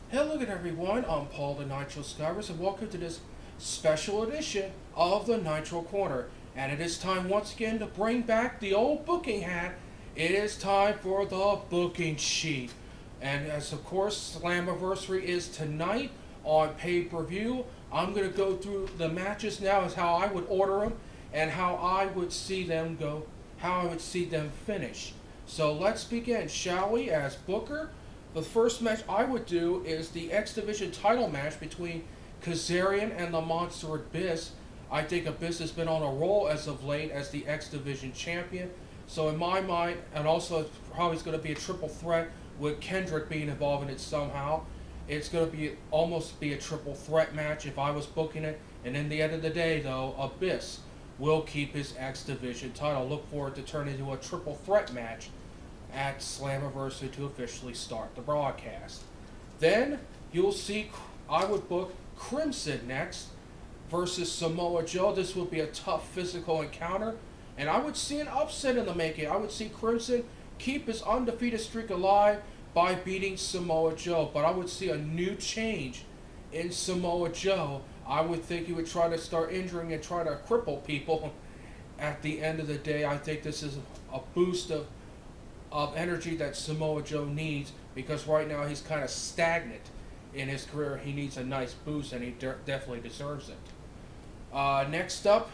Hello again, everyone. I'm Paul the Nitro Skywers, and welcome to this special edition of the Nitro Corner. And it is time once again to bring back the old booking hat. It is time for the booking sheet. And as of course, Slammiversary is tonight on pay-per-view. I'm going to go through the matches now as how I would order them and how I would see them go, how I would see them finish. So let's begin, shall we, as Booker? The first match I would do is the X Division title match between Kazarian and the Monster Abyss. I think Abyss has been on a roll as of late as the X Division champion. So in my mind, and also it's probably going to be a triple threat with Kendrick being involved in it somehow. It's going to be almost be a triple threat match if I was booking it. And in the end of the day, though, Abyss will keep his X Division title. Look for it to turn into a triple threat match at Slammiversary to officially start the broadcast. Then you'll see I would book Crimson next versus Samoa Joe. This would be a tough physical encounter, and I would see an upset in the making. I would see Crimson keep his undefeated streak alive by beating Samoa Joe, but I would see a new change in Samoa Joe. I would think he would try to start injuring and try to cripple people. At the end of the day, I think this is a boost of energy that Samoa Joe needs, because right now he's kind of stagnant in his career. He needs a nice boost, and he definitely deserves it. Next up,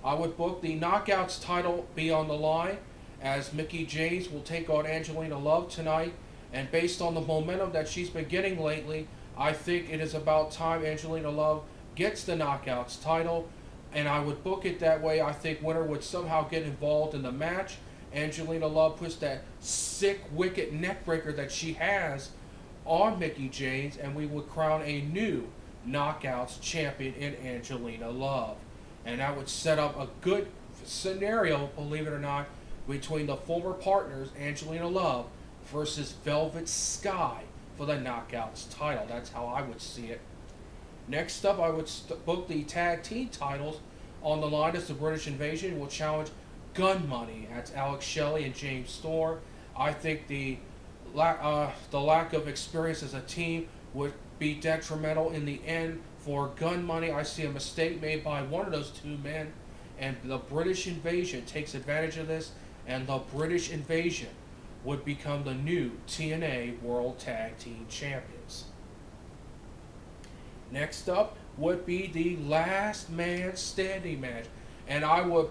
I would book the Knockouts title be on the line, as Mickie James will take on Angelina Love tonight. And based on the momentum that she's been getting lately, I think it is about time Angelina Love gets the Knockouts title. And I would book it that way. I think winner would somehow get involved in the match. Angelina Love puts that sick, wicked neckbreaker that she has on Mickie James, and we would crown a new Knockouts champion in Angelina Love. And that would set up a good scenario, believe it or not, between the former partners, Angelina Love versus Velvet Sky, for the Knockouts title. That's how I would see it. Next up, I would book the tag team titles on the line as the British Invasion will challenge Gun Money. That's Alex Shelley and James Storr. I think the lack of experience as a team would be detrimental in the end for Gun Money. I see a mistake made by one of those two men, and the British Invasion takes advantage of this, and the British Invasion would become the new TNA World Tag Team Champions. Next up would be the Last Man Standing match. And I would,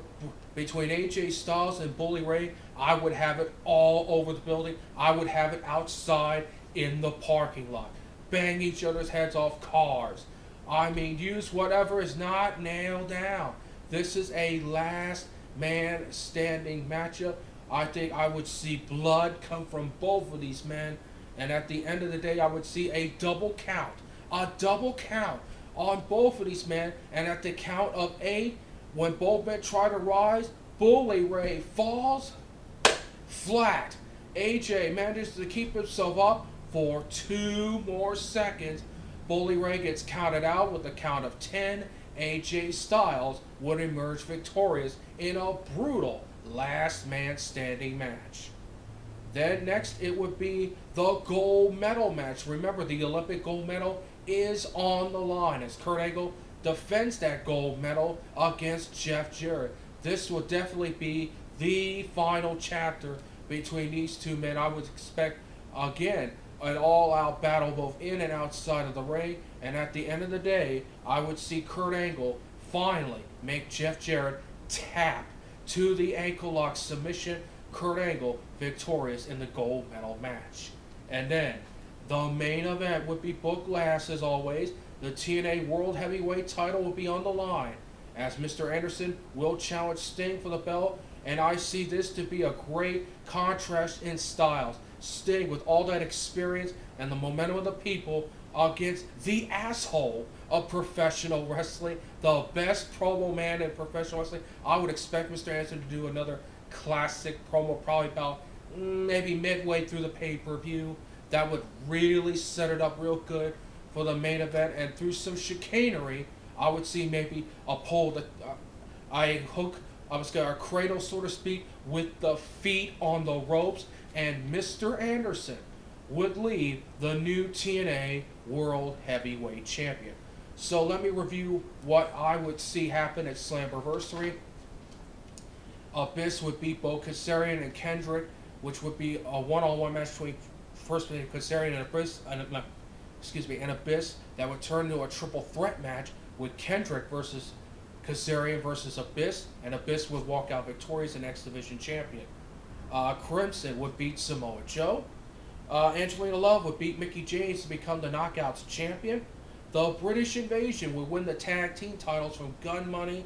between AJ Styles and Bully Ray, I would have it all over the building. I would have it outside in the parking lot. Bang each other's heads off cars. I mean, use whatever is not nailed down. This is a last man standing matchup. I think I would see blood come from both of these men. And at the end of the day, I would see a double count. A double count on both of these men. And at the count of 8, when both men try to rise, Bully Ray falls flat. AJ manages to keep himself up for 2 more seconds. Bully Ray gets counted out with a count of 10. AJ Styles would emerge victorious in a brutal last man standing match. Then next it would be the gold medal match. Remember, the Olympic gold medal is on the line as Kurt Angle defends that gold medal against Jeff Jarrett. This will definitely be the final chapter between these two men. I would expect, again, an all-out battle both in and outside of the ring. And at the end of the day, I would see Kurt Angle finally make Jeff Jarrett tap to the ankle lock submission. Kurt Angle victorious in the gold medal match. And then the main event would be booked last as always. The TNA World Heavyweight title will be on the line as Mr. Anderson will challenge Sting for the belt. And I see this to be a great contrast in styles. Sting with all that experience and the momentum of the people against the asshole of professional wrestling, the best promo man in professional wrestling. I would expect Mr. Anderson to do another classic promo, probably about maybe midway through the pay-per-view. That would really set it up real good for the main event. And through some chicanery, I would see maybe a pole that I hook, I was going to cradle, so to speak, with the feet on the ropes. And Mr. Anderson would leave the new TNA World Heavyweight Champion. So let me review what I would see happen at Slammiversary. Abyss would beat both Kazarian and Kendrick, which would be a one-on-one match between first Kazarian and Abyss, and Abyss that would turn into a triple threat match with Kendrick versus Kazarian versus Abyss, and Abyss would walk out victorious and X Division champion. Crimson would beat Samoa Joe. Angelina Love would beat Mickie James to become the Knockouts champion. The British Invasion would win the tag team titles from Gun Money.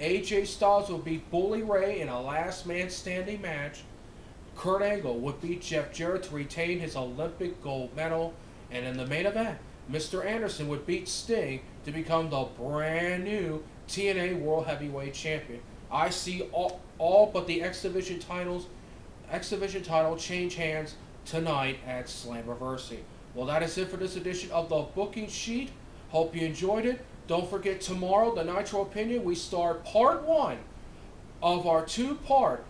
AJ Styles would beat Bully Ray in a last man standing match. Kurt Angle would beat Jeff Jarrett to retain his Olympic gold medal. And in the main event, Mr. Anderson would beat Sting to become the brand new TNA World Heavyweight Champion. I see all but the X Division title change hands tonight at Slammiversary. Well, that is it for this edition of the Booking Sheet. Hope you enjoyed it. Don't forget, tomorrow, the Nitro Opinion, we start part 1 of our two-part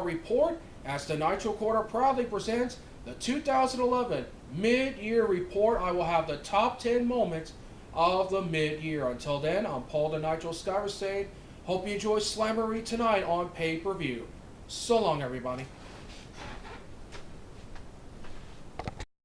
report as the Nitro Corner proudly presents the 2011 Mid-Year Report. I will have the top 10 moments of the mid-year. Until then, I'm Paul the Nitro Skyver saying, hope you enjoy Slammiversary tonight on pay-per-view. So long, everybody.